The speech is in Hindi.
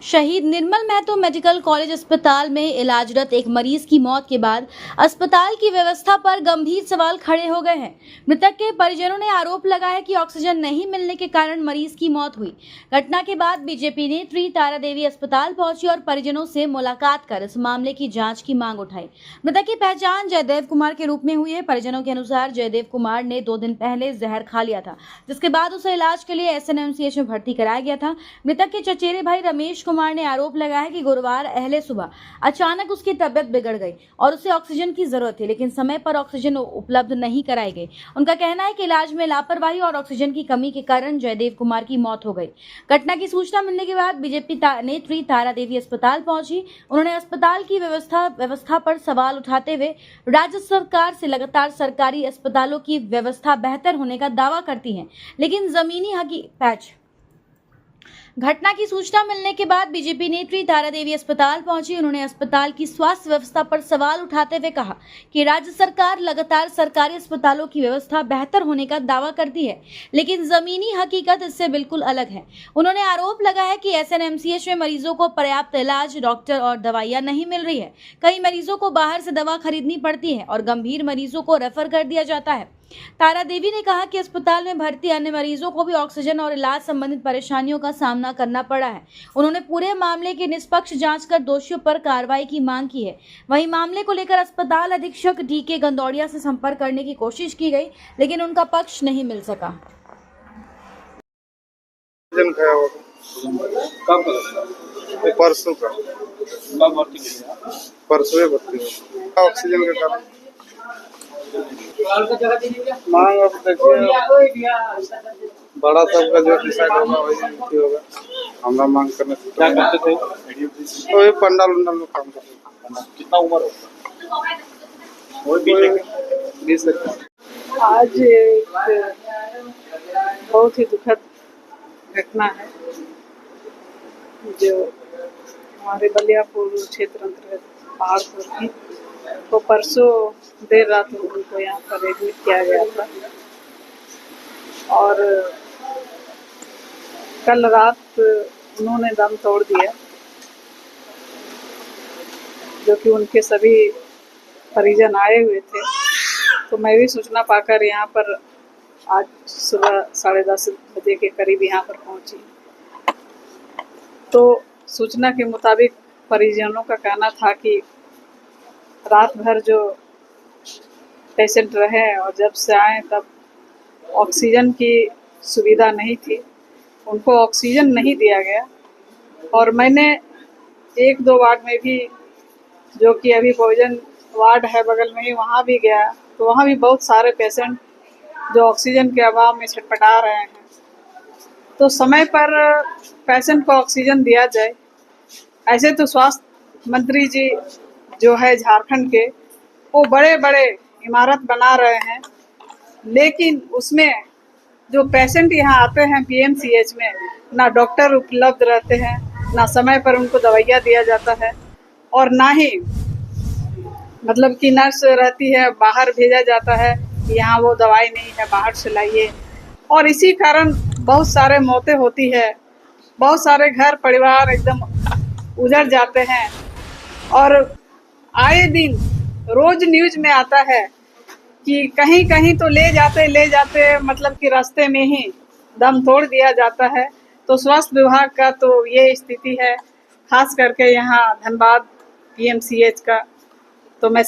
शहीद निर्मल महतो मेडिकल कॉलेज अस्पताल में इलाजरत एक मरीज की मौत के बाद अस्पताल की व्यवस्था पर गंभीर सवाल खड़े हो गए हैं। मृतक के परिजनों ने आरोप लगाया कि ऑक्सीजन नहीं मिलने के कारण मरीज की मौत हुई। घटना के बाद बीजेपी नेत्री तारा देवी अस्पताल पहुंची और परिजनों से मुलाकात कर इस मामले की जांच की मांग उठाई। मृतक की पहचान जयदेव कुमार के रूप में हुई है। परिजनों के अनुसार जयदेव कुमार ने 2 दिन पहले जहर खा लिया था, जिसके बाद उसे इलाज के लिए SNMCH में भर्ती कराया गया था। मृतक के चचेरे भाई रमेश कुमार ने आरोप लगाया है कि गुरुवार अहले सुबह अचानक उसकी तबीयत बिगड़ गई और उसे ऑक्सीजन की जरूरत थी, लेकिन समय पर ऑक्सीजन उपलब्ध नहीं कराई गई। उनका कहना है कि इलाज में लापरवाही और ऑक्सीजन की कमी के कारण जयदेव कुमार की मौत हो गई। घटना की सूचना मिलने के बाद बीजेपी नेत्री तारा देवी अस्पताल पहुंची। उन्होंने अस्पताल की व्यवस्था पर सवाल उठाते हुए राज्य सरकार से लगातार सरकारी अस्पतालों की व्यवस्था बेहतर होने का दावा करती है, लेकिन जमीनी हकीकत। घटना की सूचना मिलने के बाद बीजेपी नेत्री तारा देवी अस्पताल पहुंची। उन्होंने अस्पताल की स्वास्थ्य व्यवस्था पर सवाल उठाते हुए कहा कि राज्य सरकार लगातार सरकारी अस्पतालों की व्यवस्था बेहतर होने का दावा करती है, लेकिन जमीनी हकीकत इससे बिल्कुल अलग है। उन्होंने आरोप लगाया कि SNMCH में मरीजों को पर्याप्त इलाज, डॉक्टर और दवाइयां नहीं मिल रही है। कई मरीजों को बाहर से दवा खरीदनी पड़ती है और गंभीर मरीजों को रेफर कर दिया जाता है। तारा देवी ने कहा कि अस्पताल में भर्ती अन्य मरीजों को भी ऑक्सीजन और इलाज संबंधित परेशानियों का सामना करना पड़ा है। उन्होंने पूरे मामले की निष्पक्ष जांच कर दोषियों पर कार्रवाई की मांग की है। वहीं मामले को लेकर अस्पताल अधीक्षक DK गंदौड़िया से संपर्क करने की कोशिश की गई, लेकिन उनका पक्ष नहीं मिल सका। परसों का परसों ऑक्सीजन के कारण मांग अब देखिए बड़ा सबका जो डिसाइड होगा वही होगा। हमरा मांग करने से क्या करते थे? तो ये पंडाल उंडाल में काम करते थे। कितना उम्र होगा? वही 20। आज एक बहुत ही दुखद घटना है जो हमारे बलियापुर क्षेत्र अंतर्गत पहाड़पुर की। तो परसों देर रात उनको यहाँ पर एडमिट किया गया था और कल रात उन्होंने दम तोड़ दिया, जो कि उनके सभी परिजन आए हुए थे। तो मैं भी सूचना पाकर यहाँ पर आज सुबह 10:30 बजे के करीब यहाँ पर पहुँची। तो सूचना के मुताबिक परिजनों का कहना था कि रात भर जो पेशेंट रहे और जब से आए तब ऑक्सीजन की सुविधा नहीं थी, उनको ऑक्सीजन नहीं दिया गया। और मैंने 1-2 वार्ड में भी, जो कि अभी भोजन वार्ड है बगल में ही, वहाँ भी गया तो वहाँ भी बहुत सारे पेशेंट जो ऑक्सीजन के अभाव में छटपटा रहे हैं। तो समय पर पेशेंट को ऑक्सीजन दिया जाए। ऐसे तो स्वास्थ्य मंत्री जी जो है झारखंड के, वो बड़े बड़े इमारत बना रहे हैं, लेकिन उसमें जो पेशेंट यहाँ आते हैं PMCH में, ना डॉक्टर उपलब्ध रहते हैं, ना समय पर उनको दवाइयाँ दिया जाता है और ना ही मतलब कि नर्स रहती है, बाहर भेजा जाता है कि यहाँ वो दवाई नहीं है, बाहर से लाइए। और इसी कारण बहुत सारे मौतें होती है, बहुत सारे घर परिवार एकदम उजड़ जाते हैं। और आए दिन रोज न्यूज में आता है कि कहीं कहीं तो ले जाते मतलब कि रास्ते में ही दम तोड़ दिया जाता है। तो स्वास्थ्य विभाग का तो ये स्थिति है, खास करके यहाँ धनबाद PMCH का। तो मैं